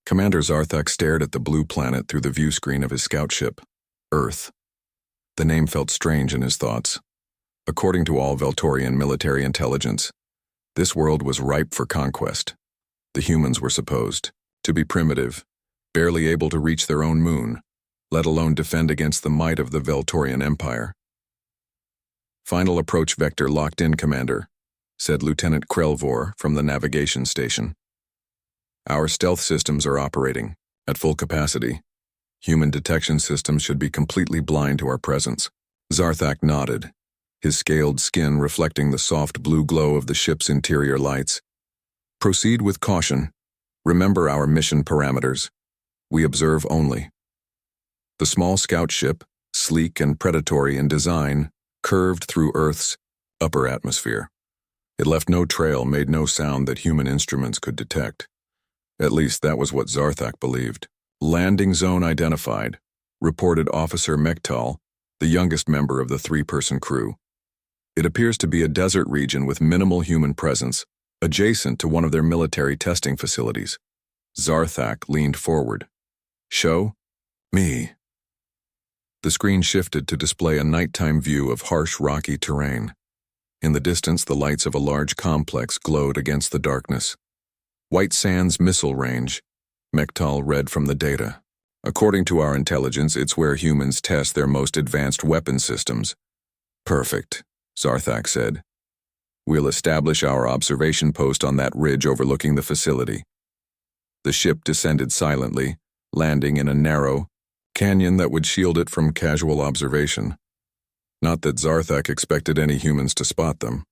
Commander Zarthak stared at the blue planet through the view screen of his scout ship. Earth. The name felt strange in his thoughts. According to all Veltorian military intelligence, this world was ripe for conquest. The humans were supposed to be primitive, barely able to reach their own moon, let alone defend against the might of the Veltorian Empire. "Final approach vector locked in, Commander," said Lieutenant Krelvor from the navigation station. "Our stealth systems are operating at full capacity. Human detection systems should be completely blind to our presence." Zarthak nodded, his scaled skin reflecting the soft blue glow of the ship's interior lights. "Proceed with caution. Remember our mission parameters. We observe only." The small scout ship, sleek and predatory in design, curved through Earth's upper atmosphere. It left no trail, made no sound that human instruments could detect. At least that was what Zarthak believed. "Landing zone identified," reported Officer Mektal, the youngest member of the three-person crew. "It appears to be a desert region with minimal human presence, adjacent to one of their military testing facilities." Zarthak leaned forward. "Show me." The screen shifted to display a nighttime view of harsh, rocky terrain. In the distance, the lights of a large complex glowed against the darkness. "White Sands Missile Range," Mektal read from the data. "According to our intelligence, it's where humans test their most advanced weapon systems." "Perfect," Zarthak said. "We'll establish our observation post on that ridge overlooking the facility." The ship descended silently, landing in a narrow canyon that would shield it from casual observation. Not that Zarthak expected any humans to spot them.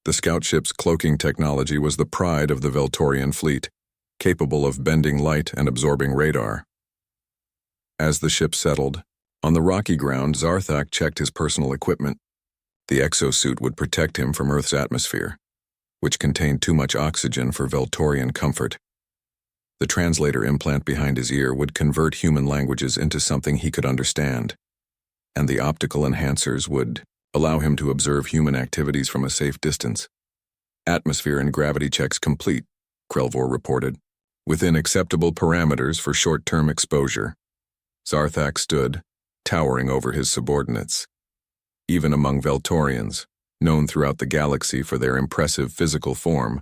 The scout ship's cloaking technology was the pride of the Veltorian fleet, capable of bending light and absorbing radar. As the ship settled, on the rocky ground, Zarthak checked his personal equipment. The exosuit would protect him from Earth's atmosphere, which contained too much oxygen for Veltorian comfort. The translator implant behind his ear would convert human languages into something he could understand, and the optical enhancers would allow him to observe human activities from a safe distance. "Atmosphere and gravity checks complete," Krelvor reported, "within acceptable parameters for short-term exposure." Zarthak stood, towering over his subordinates. Even among Veltorians, known throughout the galaxy for their impressive physical form,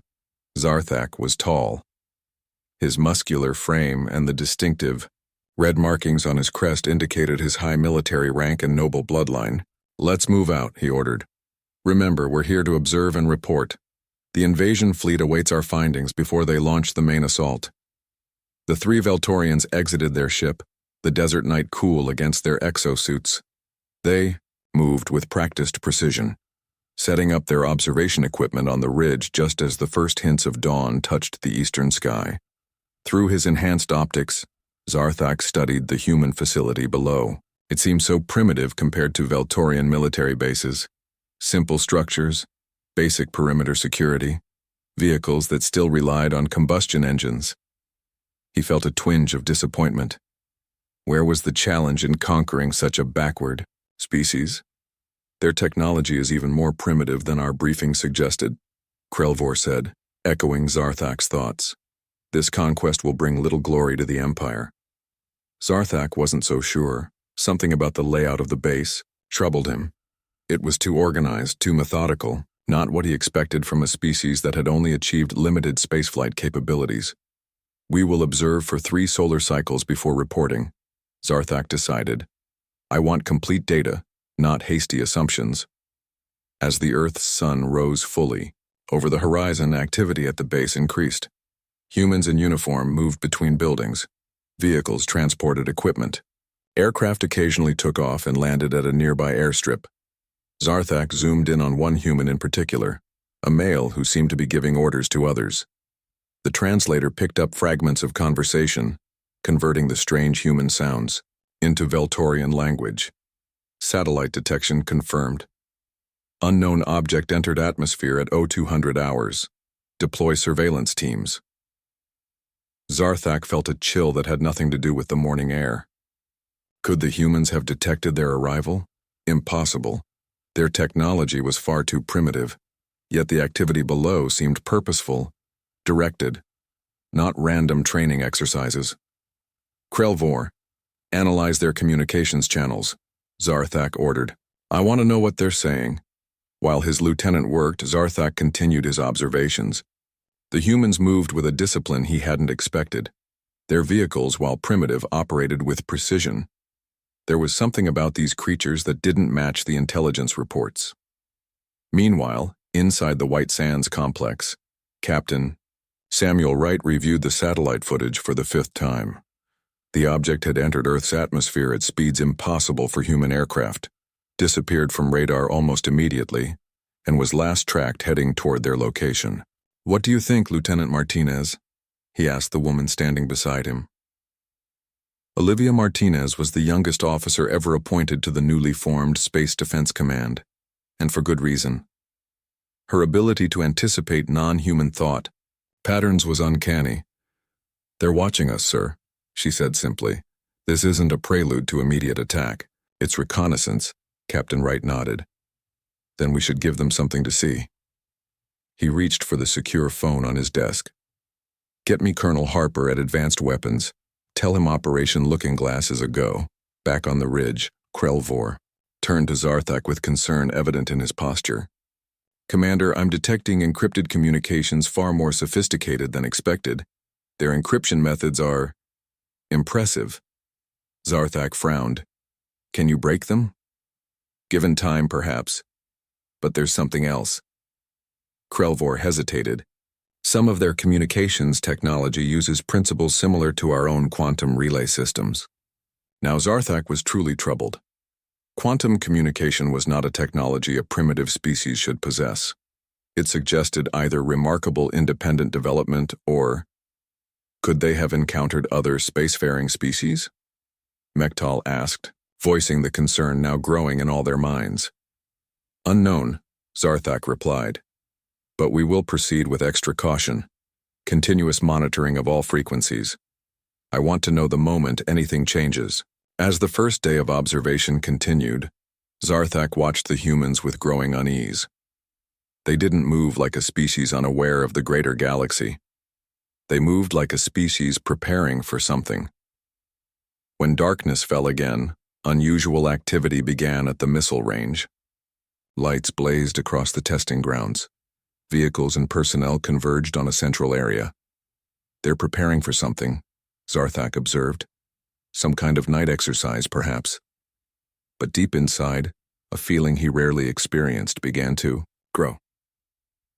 Zarthak was tall. His muscular frame and the distinctive red markings on his crest indicated his high military rank and noble bloodline. "Let's move out," he ordered. "Remember, we're here to observe and report. The invasion fleet awaits our findings before they launch the main assault." The three Veltorians exited their ship, the desert night cool against their exosuits. They moved with practiced precision, setting up their observation equipment on the ridge just as the first hints of dawn touched the eastern sky. Through his enhanced optics, Zarthak studied the human facility below. It seemed so primitive compared to Veltorian military bases. Simple structures, basic perimeter security, vehicles that still relied on combustion engines. He felt a twinge of disappointment. Where was the challenge in conquering such a backward species? "Their technology is even more primitive than our briefing suggested," Krelvor said, echoing Zarthak's thoughts. "This conquest will bring little glory to the Empire." Zarthak wasn't so sure. Something about the layout of the base troubled him. It was too organized, too methodical, not what he expected from a species that had only achieved limited spaceflight capabilities. "We will observe for 3 solar cycles before reporting," Zarthak decided. "I want complete data, not hasty assumptions." As the Earth's sun rose fully, over the horizon activity at the base increased. Humans in uniform moved between buildings. Vehicles transported equipment. Aircraft occasionally took off and landed at a nearby airstrip. Zarthak zoomed in on one human in particular, a male who seemed to be giving orders to others. The translator picked up fragments of conversation, converting the strange human sounds into Veltorian language. Satellite detection confirmed. Unknown object entered atmosphere at 0200 hours. Deploy surveillance teams. Zarthak felt a chill that had nothing to do with the morning air. Could the humans have detected their arrival? Impossible. Their technology was far too primitive, yet the activity below seemed purposeful, directed, not random training exercises. Krelvor, analyze their communications channels, Zarthak ordered. I want to know what they're saying. While his lieutenant worked, Zarthak continued his observations. The humans moved with a discipline he hadn't expected. Their vehicles, while primitive, operated with precision. There was something about these creatures that didn't match the intelligence reports. Meanwhile, inside the White Sands complex, Captain Samuel Wright reviewed the satellite footage for the 5th time. The object had entered Earth's atmosphere at speeds impossible for human aircraft, disappeared from radar almost immediately, and was last tracked heading toward their location. What do you think, Lieutenant Martinez? He asked the woman standing beside him. Olivia Martinez was the youngest officer ever appointed to the newly formed Space Defense Command, and for good reason. Her ability to anticipate non-human thought patterns was uncanny. They're watching us, sir, she said simply. This isn't a prelude to immediate attack. It's reconnaissance, Captain Wright nodded. Then we should give them something to see. He reached for the secure phone on his desk. Get me Colonel Harper at Advanced Weapons. Tell him Operation Looking Glass is a go. Back on the ridge, Krelvor turned to Zarthak with concern evident in his posture. Commander, I'm detecting encrypted communications far more sophisticated than expected. Their encryption methods are impressive. Zarthak frowned. Can you break them? Given time, perhaps. But there's something else. Krelvor hesitated. Some of their communications technology uses principles similar to our own quantum relay systems. Now Zarthak was truly troubled. Quantum communication was not a technology a primitive species should possess. It suggested either remarkable independent development or, could they have encountered other spacefaring species? Mektal asked, voicing the concern now growing in all their minds. Unknown, Zarthak replied. But we will proceed with extra caution. Continuous monitoring of all frequencies. I want to know the moment anything changes. As the first day of observation continued, Zarthak watched the humans with growing unease. They didn't move like a species unaware of the greater galaxy. They moved like a species preparing for something. When darkness fell again, unusual activity began at the missile range. Lights blazed across the testing grounds. Vehicles and personnel converged on a central area. They're preparing for something, Zarthak observed. Some kind of night exercise, perhaps. But deep inside, a feeling he rarely experienced began to grow.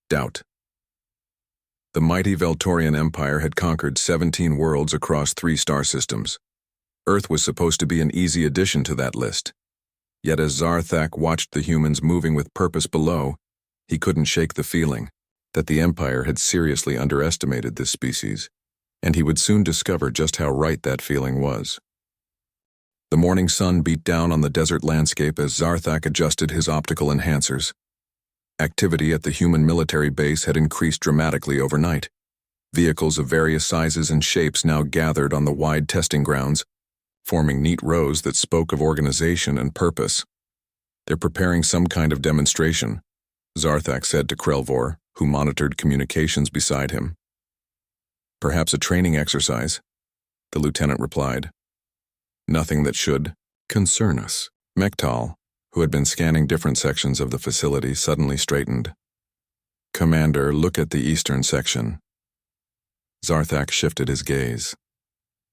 Doubt. The mighty Veltorian Empire had conquered 17 worlds across 3 star systems. Earth was supposed to be an easy addition to that list. Yet as Zarthak watched the humans moving with purpose below, he couldn't shake the feeling that the Empire had seriously underestimated this species, and he would soon discover just how right that feeling was. The morning sun beat down on the desert landscape as Zarthak adjusted his optical enhancers. Activity at the human military base had increased dramatically overnight. Vehicles of various sizes and shapes now gathered on the wide testing grounds, forming neat rows that spoke of organization and purpose. They're preparing some kind of demonstration, Zarthak said to Krelvor, who monitored communications beside him. Perhaps a training exercise, the lieutenant replied. Nothing that should concern us. Mektal, who had been scanning different sections of the facility, suddenly straightened. Commander, look at the eastern section. Zarthak shifted his gaze.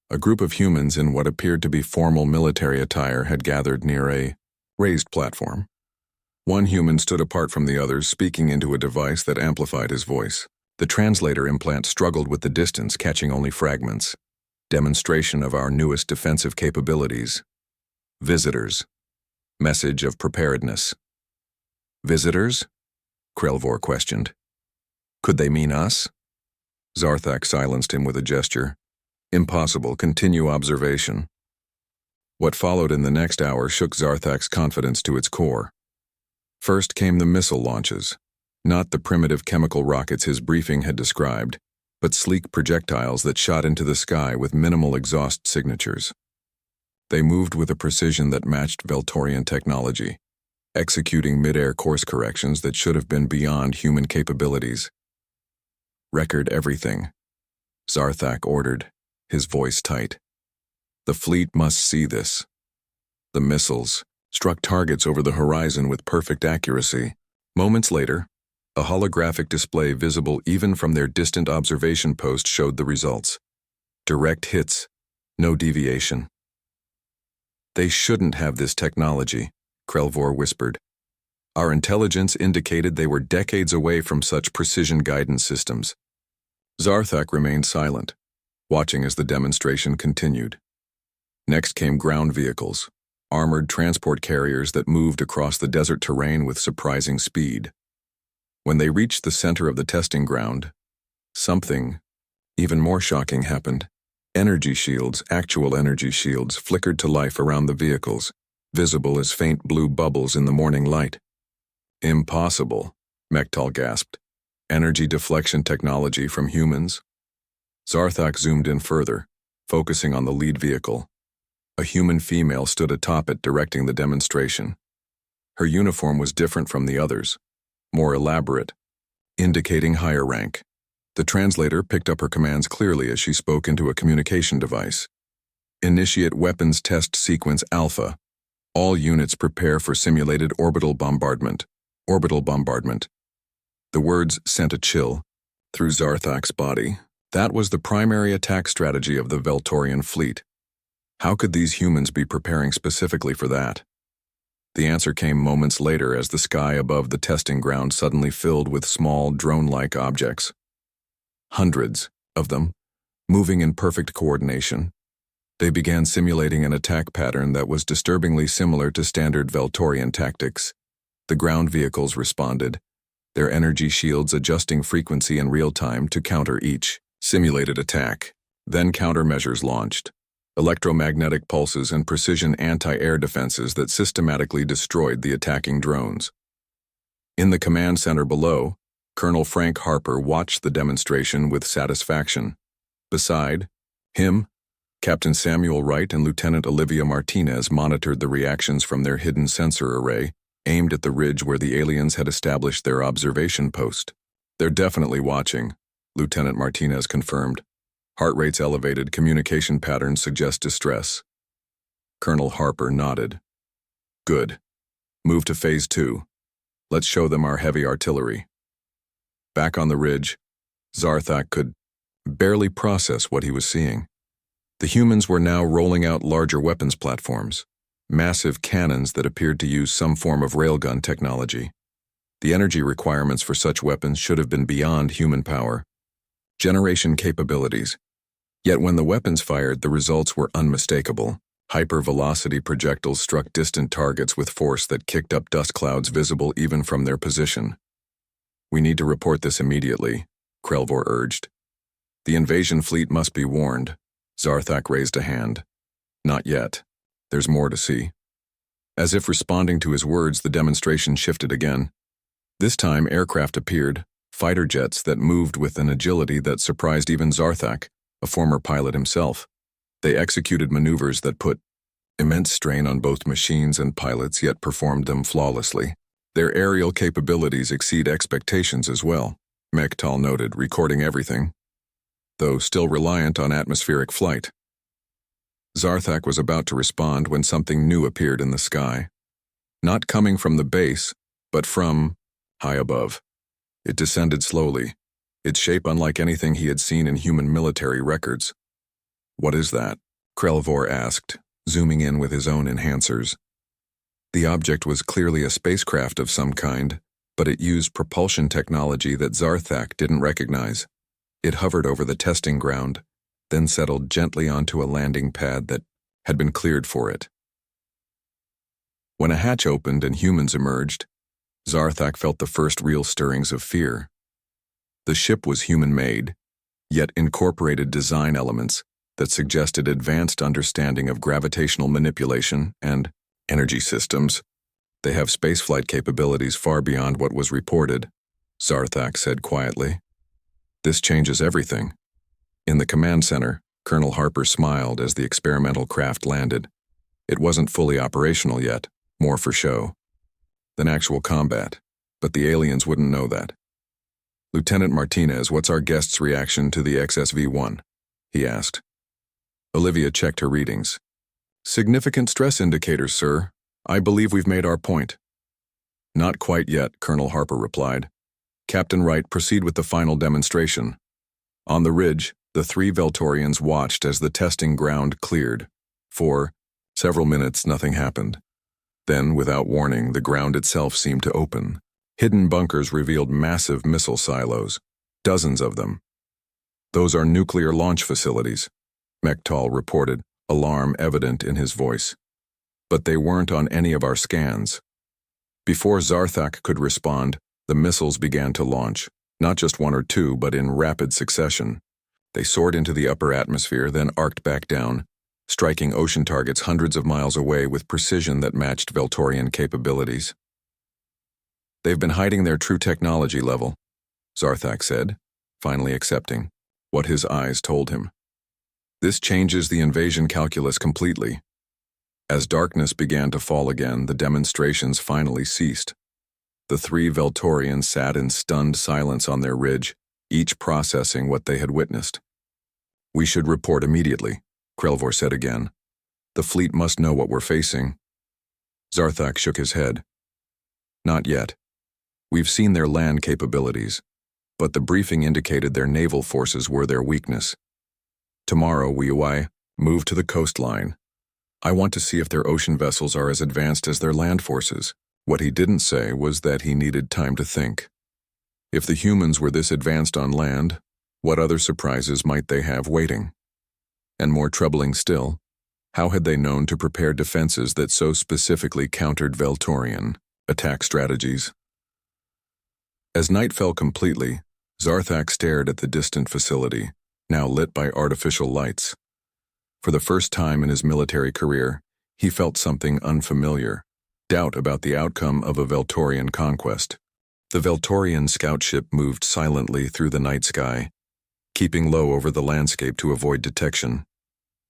A group of humans in what appeared to be formal military attire had gathered near a raised platform. One human stood apart from the others, speaking into a device that amplified his voice. The translator implant struggled with the distance, catching only fragments. Demonstration of our newest defensive capabilities. Visitors. Message of preparedness. Visitors? Krelvor questioned. Could they mean us? Zarthak silenced him with a gesture. Impossible. Continue observation. What followed in the next hour shook Zarthak's confidence to its core. First came the missile launches, not the primitive chemical rockets his briefing had described, but sleek projectiles that shot into the sky with minimal exhaust signatures. They moved with a precision that matched Veltorian technology, executing mid-air course corrections that should have been beyond human capabilities. Record everything, Zarthak ordered, his voice tight. The fleet must see this. The missiles struck targets over the horizon with perfect accuracy. Moments later, a holographic display visible even from their distant observation post showed the results. Direct hits, no deviation. They shouldn't have this technology, Krelvor whispered. Our intelligence indicated they were decades away from such precision guidance systems. Zarthak remained silent, watching as the demonstration continued. Next came ground vehicles, armored transport carriers that moved across the desert terrain with surprising speed. When they reached the center of the testing ground, something even more shocking happened. Energy shields, actual energy shields, flickered to life around the vehicles, visible as faint blue bubbles in the morning light. Impossible, Mektal gasped. Energy deflection technology from humans? Zarthak zoomed in further, focusing on the lead vehicle. A human female stood atop it directing the demonstration. Her uniform was different from the others, more elaborate, indicating higher rank. The translator picked up her commands clearly as she spoke into a communication device. Initiate weapons test sequence Alpha. All units prepare for simulated orbital bombardment. Orbital bombardment. The words sent a chill through Zarthak's body. That was the primary attack strategy of the Veltorian fleet. How could these humans be preparing specifically for that? The answer came moments later as the sky above the testing ground suddenly filled with small, drone-like objects. Hundreds of them, moving in perfect coordination. They began simulating an attack pattern that was disturbingly similar to standard Veltorian tactics. The ground vehicles responded, their energy shields adjusting frequency in real time to counter each simulated attack. Then countermeasures launched. Electromagnetic pulses and precision anti-air defenses that systematically destroyed the attacking drones. In the command center below, Colonel Frank Harper watched the demonstration with satisfaction. Beside him, Captain Samuel Wright and Lieutenant Olivia Martinez monitored the reactions from their hidden sensor array, aimed at the ridge where the aliens had established their observation post. They're definitely watching, Lieutenant Martinez confirmed. Heart rates elevated, communication patterns suggest distress. Colonel Harper nodded. Good. Move to Phase 2. Let's show them our heavy artillery. Back on the ridge, Zarthak could barely process what he was seeing. The humans were now rolling out larger weapons platforms, massive cannons that appeared to use some form of railgun technology. The energy requirements for such weapons should have been beyond human power. Generation capabilities. Yet when the weapons fired, the results were unmistakable. Hypervelocity projectiles struck distant targets with force that kicked up dust clouds visible even from their position. We need to report this immediately, Krelvor urged. The invasion fleet must be warned. Zarthak raised a hand. Not yet. There's more to see. As if responding to his words, the demonstration shifted again. This time, aircraft appeared, fighter jets that moved with an agility that surprised even Zarthak, a former pilot himself. They executed maneuvers that put immense strain on both machines and pilots, yet performed them flawlessly. Their aerial capabilities exceed expectations as well, Mektal noted, recording everything, though still reliant on atmospheric flight. Zarthak was about to respond when something new appeared in the sky. Not coming from the base, but from high above. It descended slowly, its shape unlike anything he had seen in human military records. What is that? Krelvor asked, zooming in with his own enhancers. The object was clearly a spacecraft of some kind, but it used propulsion technology that Zarthak didn't recognize. It hovered over the testing ground, then settled gently onto a landing pad that had been cleared for it. When a hatch opened and humans emerged, Zarthak felt the first real stirrings of fear. The ship was human-made, yet incorporated design elements that suggested advanced understanding of gravitational manipulation and energy systems. They have spaceflight capabilities far beyond what was reported, Zarthak said quietly. This changes everything. In the command center, Colonel Harper smiled as the experimental craft landed. It wasn't fully operational yet, more for show than actual combat, but the aliens wouldn't know that. Lieutenant Martinez, what's our guest's reaction to the XSV-1? He asked. Olivia checked her readings. Significant stress indicators, sir. I believe we've made our point. Not quite yet, Colonel Harper replied. Captain Wright, proceed with the final demonstration. On the ridge, the three Veltorians watched as the testing ground cleared. For several minutes, nothing happened. Then, without warning, the ground itself seemed to open. Hidden bunkers revealed massive missile silos, dozens of them. Those are nuclear launch facilities, Mektal reported, alarm evident in his voice. But they weren't on any of our scans. Before Zarthak could respond, the missiles began to launch, not just one or two, but in rapid succession. They soared into the upper atmosphere, then arced back down, striking ocean targets hundreds of miles away with precision that matched Veltorian capabilities. They've been hiding their true technology level, Zarthak said, finally accepting what his eyes told him. This changes the invasion calculus completely. As darkness began to fall again, the demonstrations finally ceased. The three Veltorians sat in stunned silence on their ridge, each processing what they had witnessed. We should report immediately, Krelvor said again. The fleet must know what we're facing. Zarthak shook his head. Not yet. We've seen their land capabilities, but the briefing indicated their naval forces were their weakness. Tomorrow, we move to the coastline. I want to see if their ocean vessels are as advanced as their land forces. What he didn't say was that he needed time to think. If the humans were this advanced on land, what other surprises might they have waiting? And more troubling still, how had they known to prepare defenses that so specifically countered Veltorian attack strategies? As night fell completely, Zarthak stared at the distant facility, now lit by artificial lights. For the first time in his military career, he felt something unfamiliar, doubt about the outcome of a Veltorian conquest. The Veltorian scout ship moved silently through the night sky, keeping low over the landscape to avoid detection.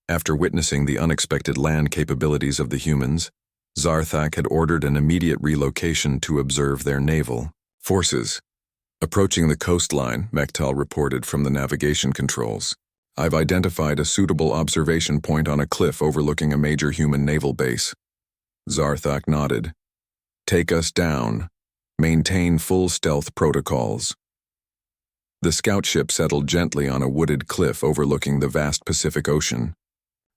After witnessing the unexpected land capabilities of the humans, Zarthak had ordered an immediate relocation to observe their naval forces. Approaching the coastline, Mektal reported from the navigation controls. I've identified a suitable observation point on a cliff overlooking a major human naval base. Zarthak nodded. Take us down. Maintain full stealth protocols. The scout ship settled gently on a wooded cliff overlooking the vast Pacific Ocean.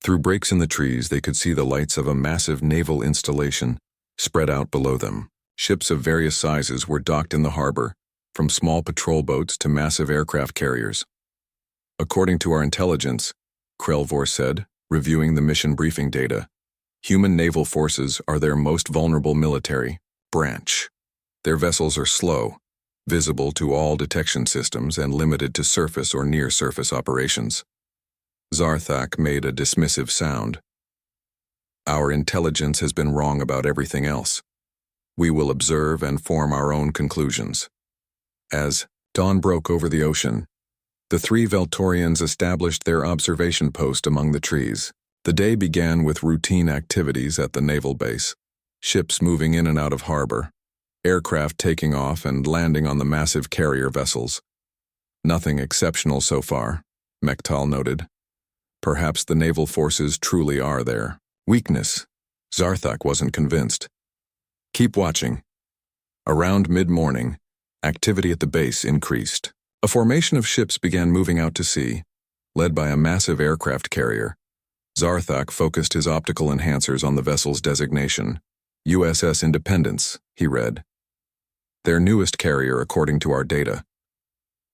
Through breaks in the trees, they could see the lights of a massive naval installation spread out below them. Ships of various sizes were docked in the harbor, from small patrol boats to massive aircraft carriers. According to our intelligence, Krelvor said, reviewing the mission briefing data, human naval forces are their most vulnerable military branch. Their vessels are slow, visible to all detection systems, and limited to surface or near-surface operations. Zarthak made a dismissive sound. Our intelligence has been wrong about everything else. We will observe and form our own conclusions. As dawn broke over the ocean, the three Veltorians established their observation post among the trees. The day began with routine activities at the naval base, ships moving in and out of harbor, aircraft taking off and landing on the massive carrier vessels. Nothing exceptional so far, Mektal noted. Perhaps the naval forces truly are their weakness. Zarthak wasn't convinced. Keep watching. Around mid-morning, activity at the base increased. A formation of ships began moving out to sea, led by a massive aircraft carrier. Zarthak focused his optical enhancers on the vessel's designation. USS Independence, he read. Their newest carrier according to our data.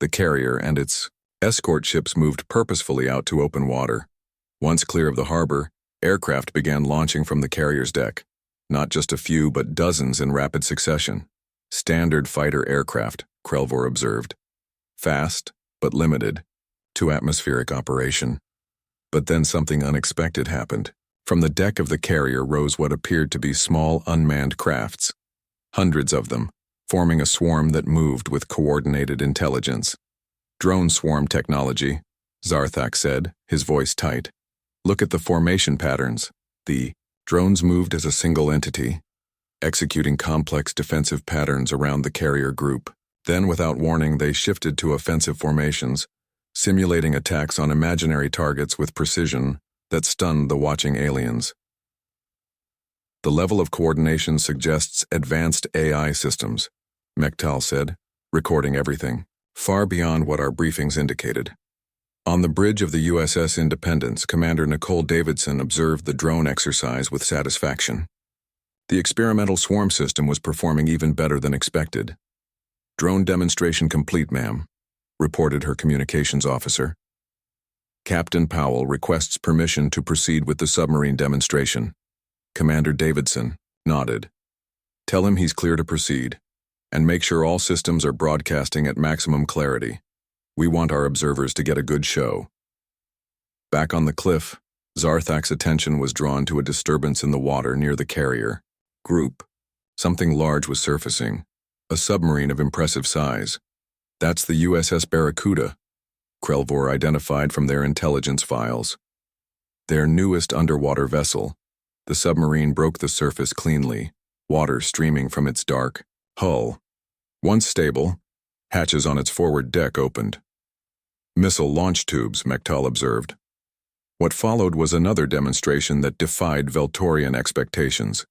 The carrier and its escort ships moved purposefully out to open water. Once clear of the harbor, aircraft began launching from the carrier's deck. Not just a few, but dozens in rapid succession. Standard fighter aircraft, Krelvor observed. Fast, but limited, to atmospheric operation. But then something unexpected happened. From the deck of the carrier rose what appeared to be small unmanned crafts. Hundreds of them, forming a swarm that moved with coordinated intelligence. Drone swarm technology, Zarthak said, his voice tight. Look at the formation patterns. The drones moved as a single entity, executing complex defensive patterns around the carrier group. Then, without warning, they shifted to offensive formations, simulating attacks on imaginary targets with precision that stunned the watching aliens. The level of coordination suggests advanced AI systems, Mektal said, recording everything, far beyond what our briefings indicated. On the bridge of the USS Independence, Commander Nicole Davidson observed the drone exercise with satisfaction. The experimental swarm system was performing even better than expected. "Drone demonstration complete, ma'am," reported her communications officer. "Captain Powell requests permission to proceed with the submarine demonstration." Commander Davidson nodded. "Tell him he's clear to proceed, and make sure all systems are broadcasting at maximum clarity. We want our observers to get a good show." Back on the cliff, Zarthak's attention was drawn to a disturbance in the water near the carrier group. Something large was surfacing, a submarine of impressive size. "That's the USS Barracuda," Krelvor identified from their intelligence files. Their newest underwater vessel. The submarine broke the surface cleanly, water streaming from its dark hull. Once stable, hatches on its forward deck opened. "Missile launch tubes," Mektal observed. What followed was another demonstration that defied Veltorian expectations.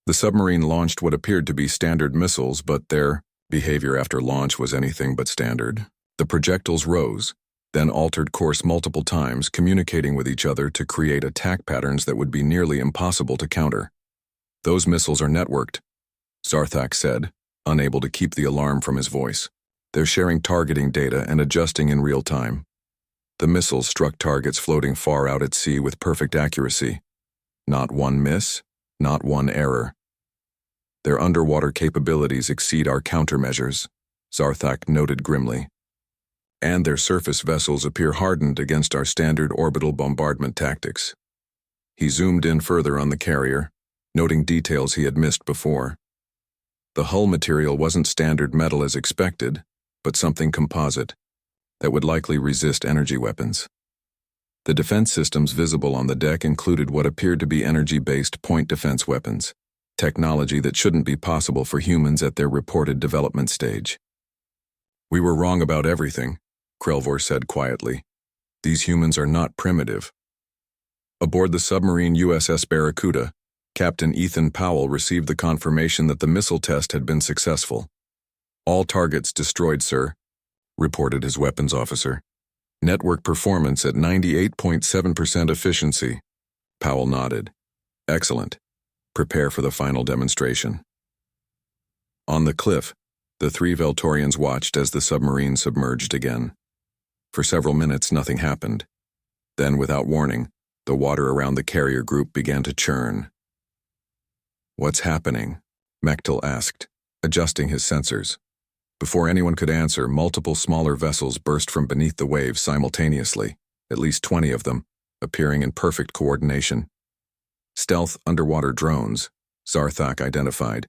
The submarine launched what appeared to be standard missiles, but their behavior after launch was anything but standard. The projectiles rose, then altered course multiple times, communicating with each other to create attack patterns that would be nearly impossible to counter. "Those missiles are networked," Zarthak said, unable to keep the alarm from his voice. "They're sharing targeting data and adjusting in real time." The missiles struck targets floating far out at sea with perfect accuracy. Not one miss, not one error. "Their underwater capabilities exceed our countermeasures," Zarthak noted grimly. "And their surface vessels appear hardened against our standard orbital bombardment tactics." He zoomed in further on the carrier, noting details he had missed before. The hull material wasn't standard metal as expected, but something composite that would likely resist energy weapons. The defense systems visible on the deck included what appeared to be energy-based point defense weapons, technology that shouldn't be possible for humans at their reported development stage. "We were wrong about everything," Krelvor said quietly. "These humans are not primitive." Aboard the submarine USS Barracuda, Captain Ethan Powell received the confirmation that the missile test had been successful. "All targets destroyed, sir," reported his weapons officer. "Network performance at 98.7% efficiency." Powell nodded. "Excellent. Prepare for the final demonstration." On the cliff, the three Veltorians watched as the submarine submerged again. For several minutes, nothing happened. Then, without warning, the water around the carrier group began to churn. "What's happening?" Mektal asked, adjusting his sensors. Before anyone could answer, multiple smaller vessels burst from beneath the waves simultaneously, at least 20 of them, appearing in perfect coordination. Stealth underwater drones, Zarthak identified,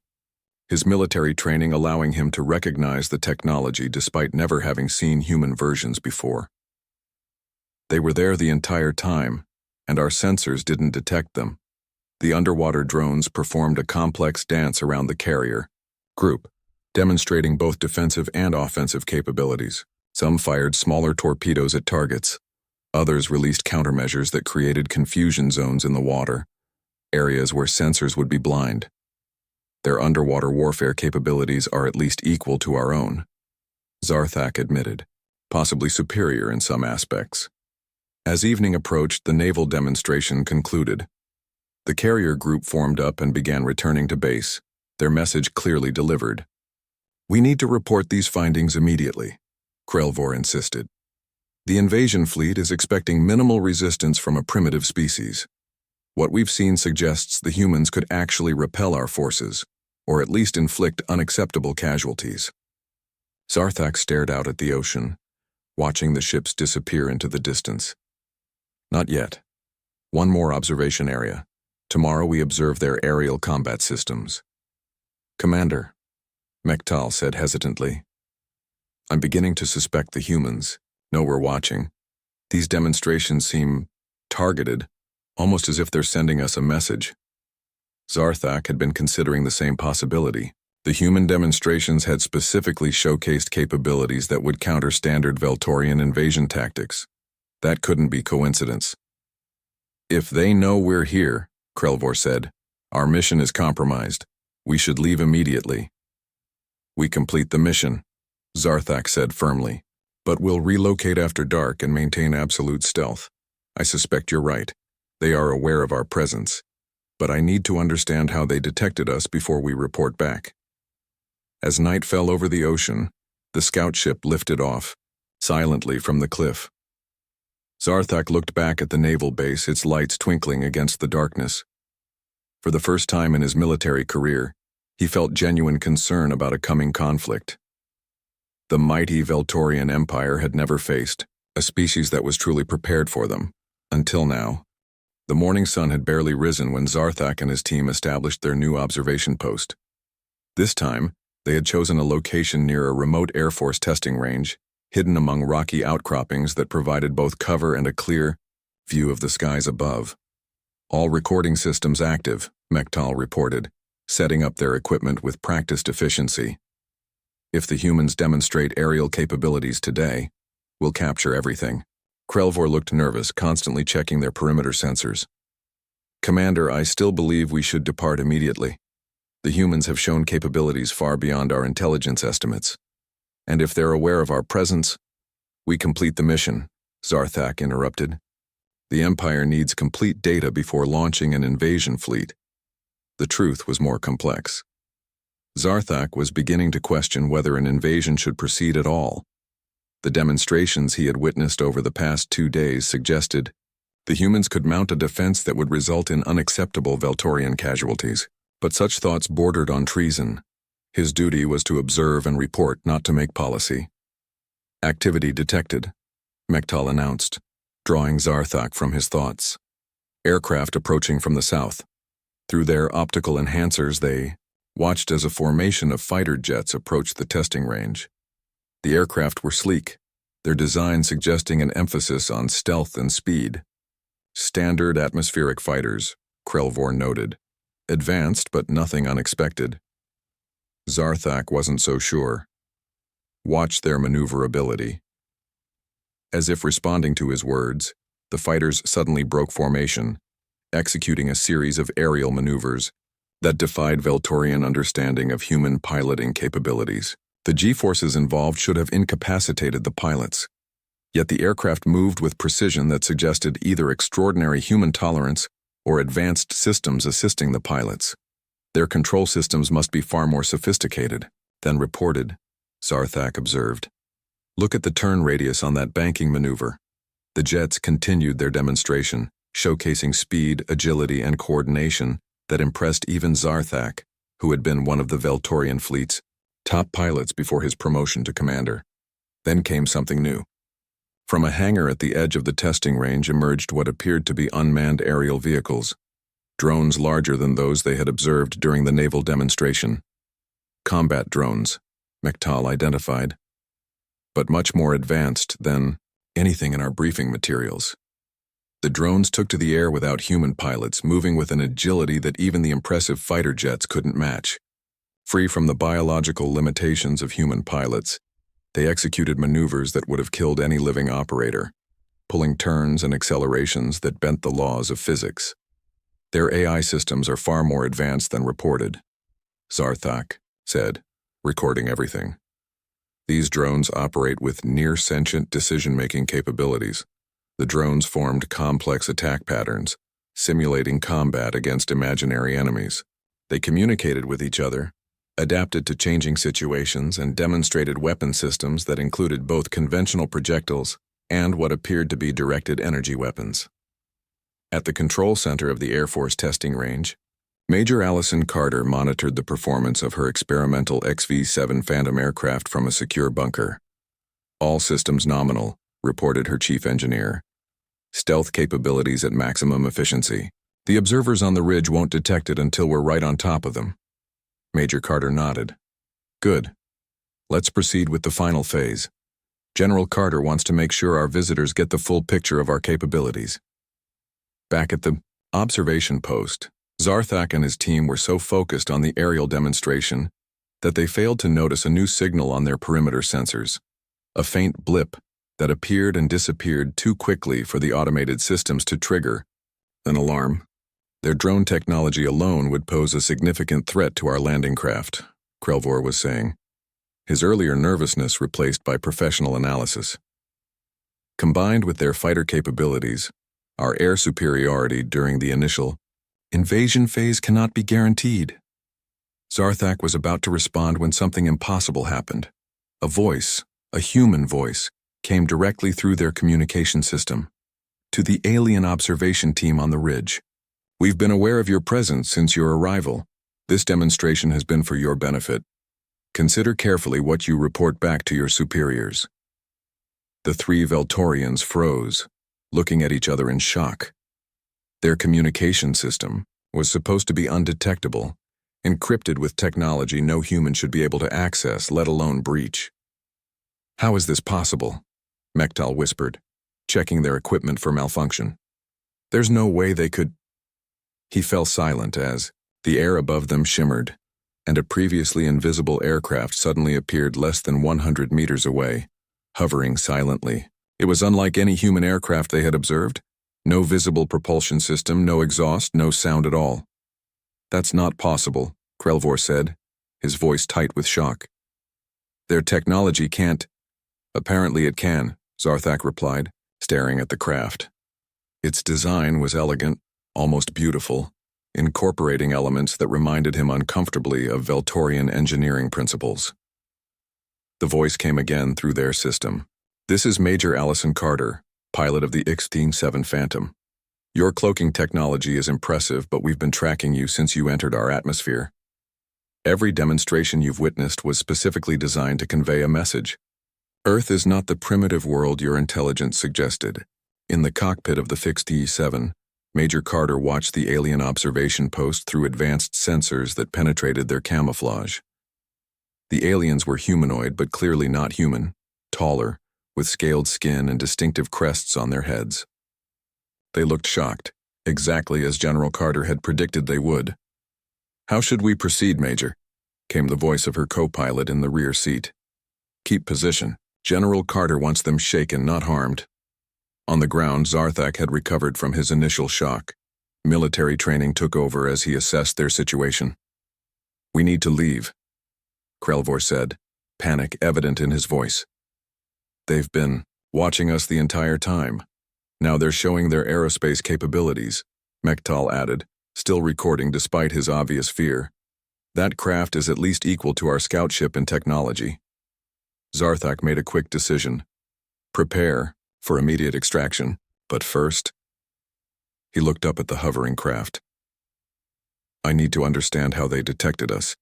his military training allowing him to recognize the technology despite never having seen human versions before. They were there the entire time, and our sensors didn't detect them. The underwater drones performed a complex dance around the carrier group, demonstrating both defensive and offensive capabilities. Some fired smaller torpedoes at targets. Others released countermeasures that created confusion zones in the water, areas where sensors would be blind. Their underwater warfare capabilities are at least equal to our own, Zarthak admitted, possibly superior in some aspects. As evening approached, the naval demonstration concluded. The carrier group formed up and began returning to base, their message clearly delivered. "We need to report these findings immediately," Krelvor insisted. "The invasion fleet is expecting minimal resistance from a primitive species. What we've seen suggests the humans could actually repel our forces, or at least inflict unacceptable casualties." Zarthak stared out at the ocean, watching the ships disappear into the distance. "Not yet. One more observation area. Tomorrow we observe their aerial combat systems." "Commander," Mektal said hesitantly, "I'm beginning to suspect the humans know we're watching. These demonstrations seem targeted, almost as if they're sending us a message." Zarthak had been considering the same possibility. The human demonstrations had specifically showcased capabilities that would counter standard Veltorian invasion tactics. That couldn't be coincidence. If they know we're here, Krelvor said, our mission is compromised. We should leave immediately. We complete the mission, Zarthak said firmly, but we'll relocate after dark and maintain absolute stealth. I suspect you're right. They are aware of our presence, but I need to understand how they detected us before we report back. As night fell over the ocean, the scout ship lifted off, silently from the cliff. Zarthak looked back at the naval base, its lights twinkling against the darkness. For the first time in his military career, he felt genuine concern about a coming conflict. The mighty Veltorian Empire had never faced a species that was truly prepared for them, until now. The morning sun had barely risen when Zarthak and his team established their new observation post. This time, they had chosen a location near a remote Air Force testing range, hidden among rocky outcroppings that provided both cover and a clear view of the skies above. All recording systems active, Mektal reported, setting up their equipment with practiced efficiency. If the humans demonstrate aerial capabilities today, we'll capture everything. Krelvor looked nervous, constantly checking their perimeter sensors. Commander, I still believe we should depart immediately. The humans have shown capabilities far beyond our intelligence estimates. And if they're aware of our presence, we complete the mission, Zarthak interrupted. The Empire needs complete data before launching an invasion fleet. The truth was more complex. Zarthak was beginning to question whether an invasion should proceed at all. The demonstrations he had witnessed over the past 2 days suggested the humans could mount a defense that would result in unacceptable Veltorian casualties. But such thoughts bordered on treason. His duty was to observe and report, not to make policy. Activity detected, Mektal announced, drawing Zarthak from his thoughts. Aircraft approaching from the south. Through their optical enhancers, they watched as a formation of fighter jets approached the testing range. The aircraft were sleek, their design suggesting an emphasis on stealth and speed. Standard atmospheric fighters, Krelvor noted. Advanced, but nothing unexpected. Zarthak wasn't so sure. Watch their maneuverability. As if responding to his words, the fighters suddenly broke formation, executing a series of aerial maneuvers that defied Veltorian understanding of human piloting capabilities. The G-forces involved should have incapacitated the pilots. Yet the aircraft moved with precision that suggested either extraordinary human tolerance or advanced systems assisting the pilots. Their control systems must be far more sophisticated than reported, Zarthak observed. Look at the turn radius on that banking maneuver. The jets continued their demonstration, showcasing speed, agility, and coordination that impressed even Zarthak, who had been one of the Veltorian fleet's top pilots before his promotion to commander. Then came something new. From a hangar at the edge of the testing range emerged what appeared to be unmanned aerial vehicles, drones larger than those they had observed during the naval demonstration. Combat drones, Mektal identified, but much more advanced than anything in our briefing materials. The drones took to the air without human pilots, moving with an agility that even the impressive fighter jets couldn't match. Free from the biological limitations of human pilots, they executed maneuvers that would have killed any living operator, pulling turns and accelerations that bent the laws of physics. Their AI systems are far more advanced than reported, Zarthak said, recording everything. These drones operate with near-sentient decision-making capabilities. The drones formed complex attack patterns, simulating combat against imaginary enemies. They communicated with each other, adapted to changing situations, and demonstrated weapon systems that included both conventional projectiles and what appeared to be directed energy weapons. At the control center of the Air Force testing range, Major Allison Carter monitored the performance of her experimental XV-7 Phantom aircraft from a secure bunker. All systems nominal, reported her chief engineer. Stealth capabilities at maximum efficiency. The observers on the ridge won't detect it until we're right on top of them. Major Carter nodded. Good. Let's proceed with the final phase. General Carter wants to make sure our visitors get the full picture of our capabilities. Back at the observation post, Zarthak and his team were so focused on the aerial demonstration that they failed to notice a new signal on their perimeter sensors, a faint blip that appeared and disappeared too quickly for the automated systems to trigger. an alarm. Their drone technology alone would pose a significant threat to our landing craft, Krelvor was saying, his earlier nervousness replaced by professional analysis. Combined with their fighter capabilities, our air superiority during the initial invasion phase cannot be guaranteed. Zarthak was about to respond when something impossible happened. A voice, a human voice, came directly through their communication system. To the alien observation team on the ridge. We've been aware of your presence since your arrival. This demonstration has been for your benefit. Consider carefully what you report back to your superiors. The three Veltorians froze, looking at each other in shock. Their communication system was supposed to be undetectable, encrypted with technology no human should be able to access, let alone breach. How is this possible? Mektal whispered, checking their equipment for malfunction. There's no way they could. He fell silent as the air above them shimmered, and a previously invisible aircraft suddenly appeared less than 100 meters away, hovering silently. It was unlike any human aircraft they had observed. No visible propulsion system, no exhaust, no sound at all. That's not possible, Krelvor said, his voice tight with shock. Their technology can't. Apparently it can, Zarthak replied, staring at the craft. Its design was elegant, almost beautiful, incorporating elements that reminded him uncomfortably of Veltorian engineering principles. The voice came again through their system. This is Major Allison Carter, pilot of the X-7 Phantom. Your cloaking technology is impressive, but we've been tracking you since you entered our atmosphere. Every demonstration you've witnessed was specifically designed to convey a message. Earth is not the primitive world your intelligence suggested. In the cockpit of the fixed E-7, Major Carter watched the alien observation post through advanced sensors that penetrated their camouflage. The aliens were humanoid but clearly not human, taller, with scaled skin and distinctive crests on their heads. They looked shocked, exactly as General Carter had predicted they would. How should we proceed, Major? Came the voice of her co-pilot in the rear seat. Keep position. General Carter wants them shaken, not harmed. On the ground, Zarthak had recovered from his initial shock. Military training took over as he assessed their situation. We need to leave, Krelvor said, panic evident in his voice. They've been watching us the entire time. Now they're showing their aerospace capabilities, Mektal added, still recording despite his obvious fear. That craft is at least equal to our scout ship in technology. Zarthak made a quick decision. Prepare for immediate extraction, but first. He looked up at the hovering craft. I need to understand how they detected us.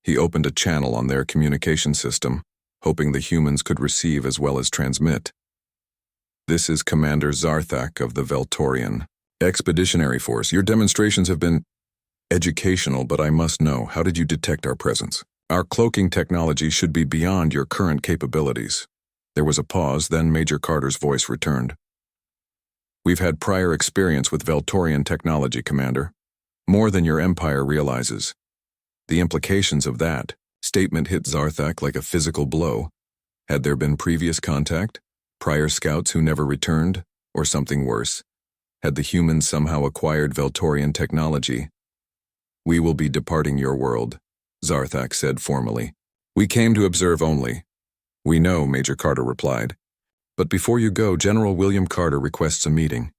He opened a channel on their communication system, hoping the humans could receive as well as transmit. This is Commander Zarthak of the Veltorian Expeditionary Force. Your demonstrations have been educational, but I must know, how did you detect our presence? Our cloaking technology should be beyond your current capabilities. There was a pause, then Major Carter's voice returned. We've had prior experience with Veltorian technology, Commander. More than your empire realizes. The implications of that statement hit Zarthak like a physical blow. Had there been previous contact, prior scouts who never returned, or something worse? Had the humans somehow acquired Veltorian technology? We will be departing your world, Zarthak said formally. We came to observe only. We know, Major Carter replied. But before you go, General William Carter requests a meeting.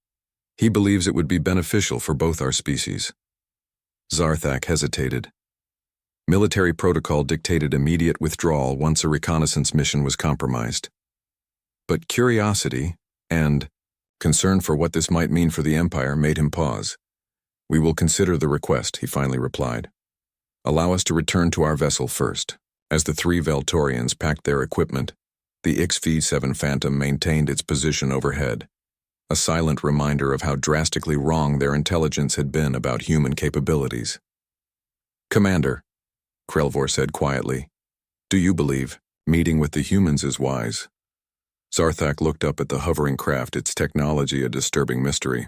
He believes it would be beneficial for both our species. Zarthak hesitated. Military protocol dictated immediate withdrawal once a reconnaissance mission was compromised. But curiosity and concern for what this might mean for the Empire made him pause. We will consider the request, he finally replied. Allow us to return to our vessel first. As the three Veltorians packed their equipment, the HFY Phantom maintained its position overhead, a silent reminder of how drastically wrong their intelligence had been about human capabilities. Commander, Krelvor said quietly, do you believe meeting with the humans is wise? Zarthak looked up at the hovering craft, its technology a disturbing mystery.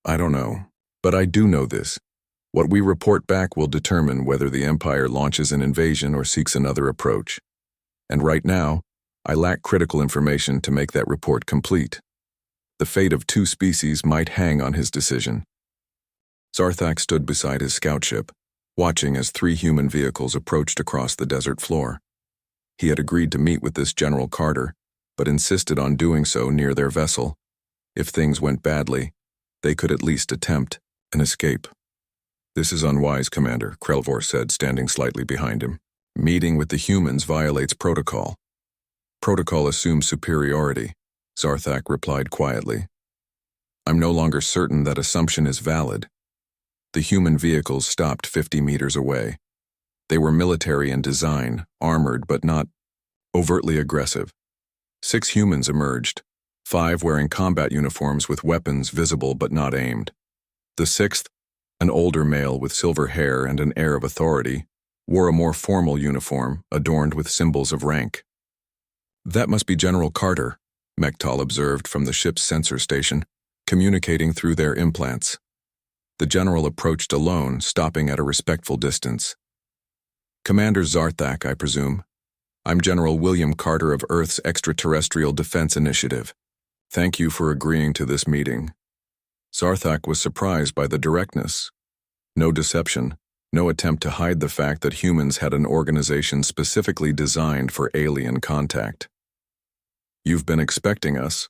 I don't know, but I do know this. What we report back will determine whether the Empire launches an invasion or seeks another approach. And right now, I lack critical information to make that report complete. The fate of two species might hang on his decision. Zarthak stood beside his scout ship, watching as 3 human vehicles approached across the desert floor. He had agreed to meet with this General Carter, but insisted on doing so near their vessel. If things went badly, they could at least attempt an escape. "This is unwise, Commander," Krelvor said, standing slightly behind him. "Meeting with the humans violates protocol." "Protocol assumes superiority," Zarthak replied quietly. "I'm no longer certain that assumption is valid." The human vehicles stopped 50 meters away. They were military in design, armored but not overtly aggressive. 6 humans emerged, 5 wearing combat uniforms with weapons visible but not aimed. The 6th, an older male with silver hair and an air of authority, wore a more formal uniform adorned with symbols of rank. "That must be General Carter," Mektal observed from the ship's sensor station, communicating through their implants. The general approached alone, stopping at a respectful distance. "Commander Zarthak, I presume. I'm General William Carter of Earth's Extraterrestrial Defense Initiative. Thank you for agreeing to this meeting." Zarthak was surprised by the directness. No deception, no attempt to hide the fact that humans had an organization specifically designed for alien contact. "You've been expecting us?"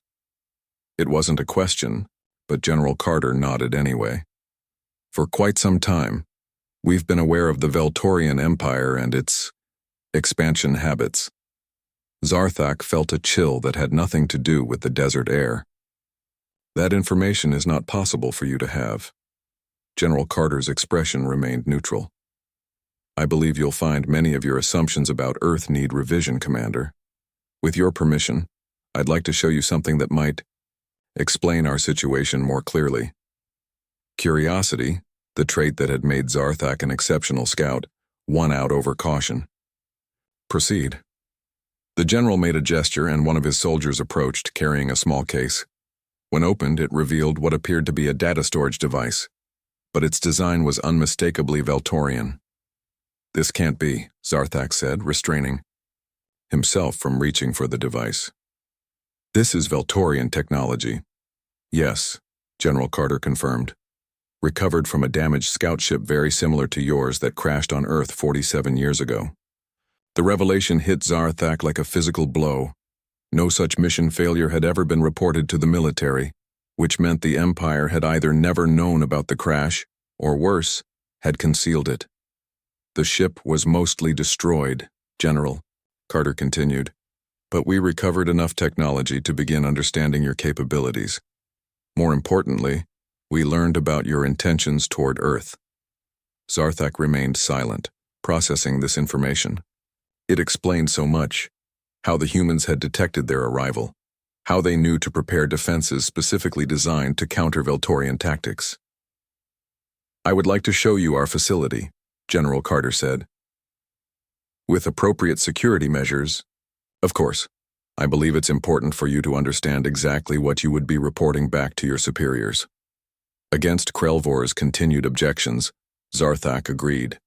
It wasn't a question, but General Carter nodded anyway. "For quite some time, we've been aware of the Veltorian Empire and its expansion habits." Zarthak felt a chill that had nothing to do with the desert air. "That information is not possible for you to have." General Carter's expression remained neutral. "I believe you'll find many of your assumptions about Earth need revision, Commander. With your permission, I'd like to show you something that might explain our situation more clearly." Curiosity, the trait that had made Zarthak an exceptional scout, won out over caution. "Proceed." The general made a gesture and one of his soldiers approached, carrying a small case. When opened, it revealed what appeared to be a data storage device, but its design was unmistakably Veltorian. "This can't be," Zarthak said, restraining himself from reaching for the device. "This is Veltorian technology." "Yes," General Carter confirmed. "Recovered from a damaged scout ship very similar to yours that crashed on Earth 47 years ago." The revelation hit Zarthak like a physical blow. No such mission failure had ever been reported to the military, which meant the Empire had either never known about the crash, or worse, had concealed it. "The ship was mostly destroyed, General," Carter continued, "but we recovered enough technology to begin understanding your capabilities. More importantly, we learned about your intentions toward Earth." Zarthak remained silent, processing this information. It explained so much: how the humans had detected their arrival, how they knew to prepare defenses specifically designed to counter Veltorian tactics. "I would like to show you our facility," General Carter said. "With appropriate security measures, of course. I believe it's important for you to understand exactly what you would be reporting back to your superiors." Against Krelvor's continued objections, Zarthak agreed.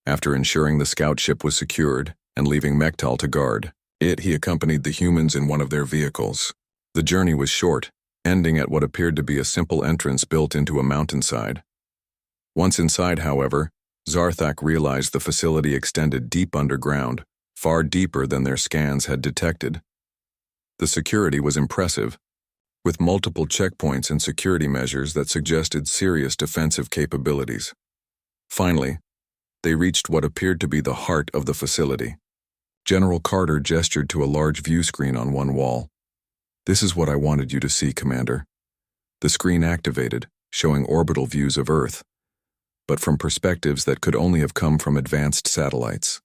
After ensuring the scout ship was secured and leaving Mektal to guard it, he accompanied the humans in one of their vehicles. The journey was short, ending at what appeared to be a simple entrance built into a mountainside. Once inside, however, Zarthak realized the facility extended deep underground, far deeper than their scans had detected. The security was impressive, with multiple checkpoints and security measures that suggested serious defensive capabilities. Finally, they reached what appeared to be the heart of the facility. General Carter gestured to a large view screen on one wall. "This is what I wanted you to see, Commander." The screen activated, showing orbital views of Earth, but from perspectives that could only have come from advanced satellites.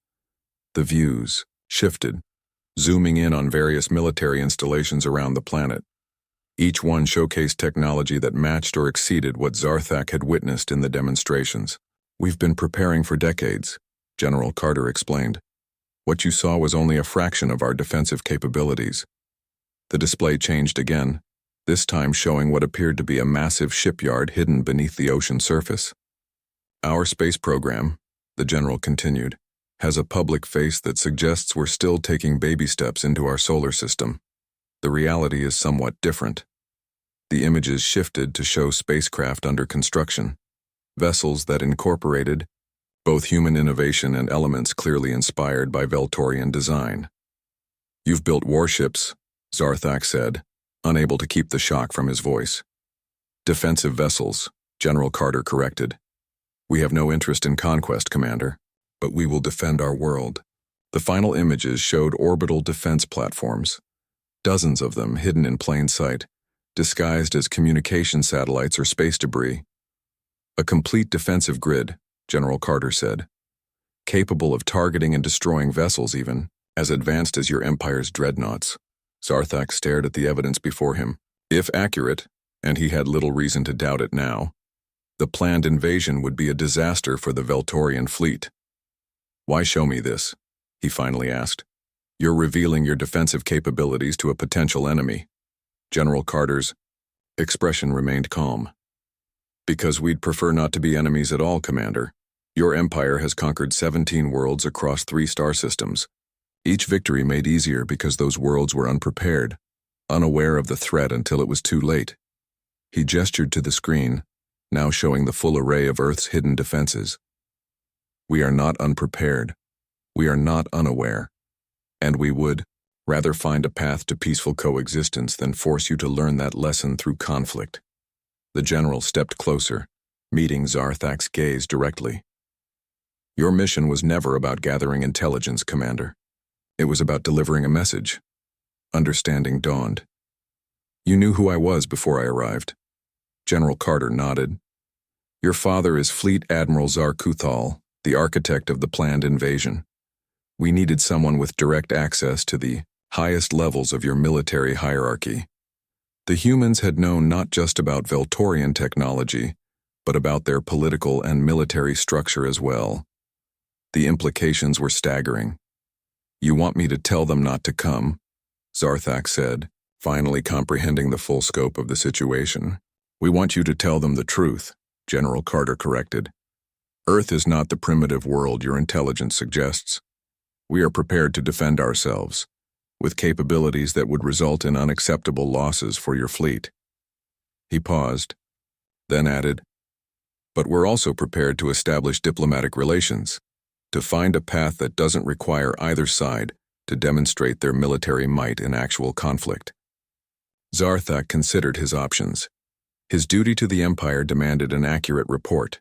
The views shifted, zooming in on various military installations around the planet. Each one showcased technology that matched or exceeded what Zarthak had witnessed in the demonstrations. "We've been preparing for decades," General Carter explained. "What you saw was only a fraction of our defensive capabilities." The display changed again, this time showing what appeared to be a massive shipyard hidden beneath the ocean surface. "Our space program," the general continued, "has a public face that suggests we're still taking baby steps into our solar system. The reality is somewhat different." The images shifted to show spacecraft under construction, vessels that incorporated both human innovation and elements clearly inspired by Veltorian design. "You've built warships," Zarthak said, unable to keep the shock from his voice. "Defensive vessels," General Carter corrected. "We have no interest in conquest, Commander, but we will defend our world." The final images showed orbital defense platforms, dozens of them hidden in plain sight, disguised as communication satellites or space debris. "A complete defensive grid," General Carter said, "capable of targeting and destroying vessels even as advanced as your Empire's dreadnoughts." Zarthak stared at the evidence before him. If accurate, and he had little reason to doubt it now, the planned invasion would be a disaster for the Veltorian fleet. "Why show me this?" he finally asked. "You're revealing your defensive capabilities to a potential enemy." General Carter's expression remained calm. "Because we'd prefer not to be enemies at all, Commander. Your Empire has conquered 17 worlds across 3 star systems. Each victory made easier because those worlds were unprepared, unaware of the threat until it was too late." He gestured to the screen, now showing the full array of Earth's hidden defenses. "We are not unprepared. We are not unaware. And we would rather find a path to peaceful coexistence than force you to learn that lesson through conflict." The general stepped closer, meeting Zarthak's gaze directly. "Your mission was never about gathering intelligence, Commander. It was about delivering a message." Understanding dawned. "You knew who I was before I arrived." General Carter nodded. "Your father is Fleet Admiral Zarkuthal, the architect of the planned invasion. We needed someone with direct access to the highest levels of your military hierarchy. The humans had known not just about Veltorian technology, but about their political and military structure as well. The implications were staggering. "You want me to tell them not to come?" Zarthak said, finally comprehending the full scope of the situation. "We want you to tell them the truth," General Carter corrected. "Earth is not the primitive world your intelligence suggests. We are prepared to defend ourselves, with capabilities that would result in unacceptable losses for your fleet." He paused, then added, "But we're also prepared to establish diplomatic relations, to find a path that doesn't require either side to demonstrate their military might in actual conflict." Zarthak considered his options. His duty to the Empire demanded an accurate report,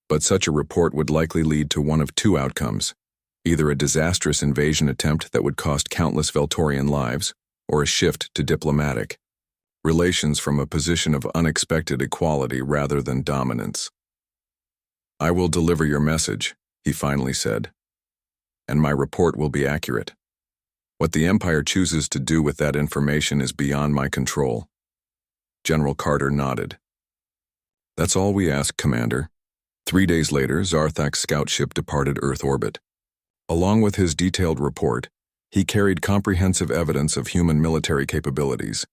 but such a report would likely lead to one of 2 outcomes: either a disastrous invasion attempt that would cost countless Veltorian lives, or a shift to diplomatic relations from a position of unexpected equality rather than dominance. "I will deliver your message," he finally said, "and my report will be accurate. What the Empire chooses to do with that information is beyond my control." General Carter nodded. "That's all we ask, Commander." 3 days later, Zarthak's scout ship departed Earth orbit. Along with his detailed report, he carried comprehensive evidence of human military capabilities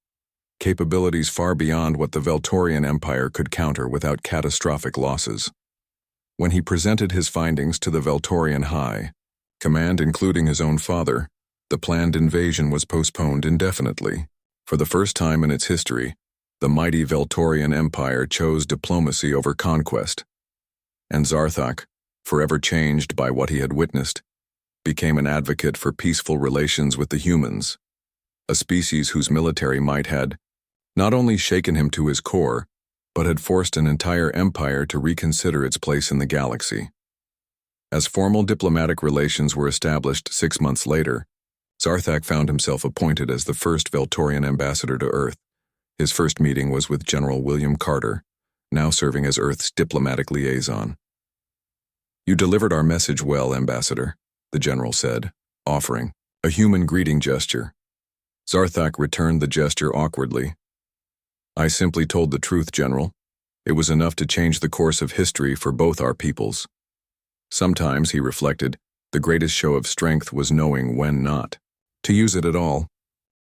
far beyond what the Veltorian Empire could counter without catastrophic losses. When he presented his findings to the Veltorian High Command, including his own father, the planned invasion was postponed indefinitely. For the first time in its history, the mighty Veltorian Empire chose diplomacy over conquest. And Zarthak, forever changed by what he had witnessed, became an advocate for peaceful relations with the humans, a species whose military might had not only shaken him to his core, but had forced an entire empire to reconsider its place in the galaxy. As formal diplomatic relations were established 6 months later, Zarthak found himself appointed as the first Veltorian ambassador to Earth. His first meeting was with General William Carter, now serving as Earth's diplomatic liaison. "You delivered our message well, Ambassador," the general said, offering a human greeting gesture. Zarthak returned the gesture awkwardly. "I simply told the truth, General. It was enough to change the course of history for both our peoples." Sometimes, he reflected, the greatest show of strength was knowing when not to use it at all.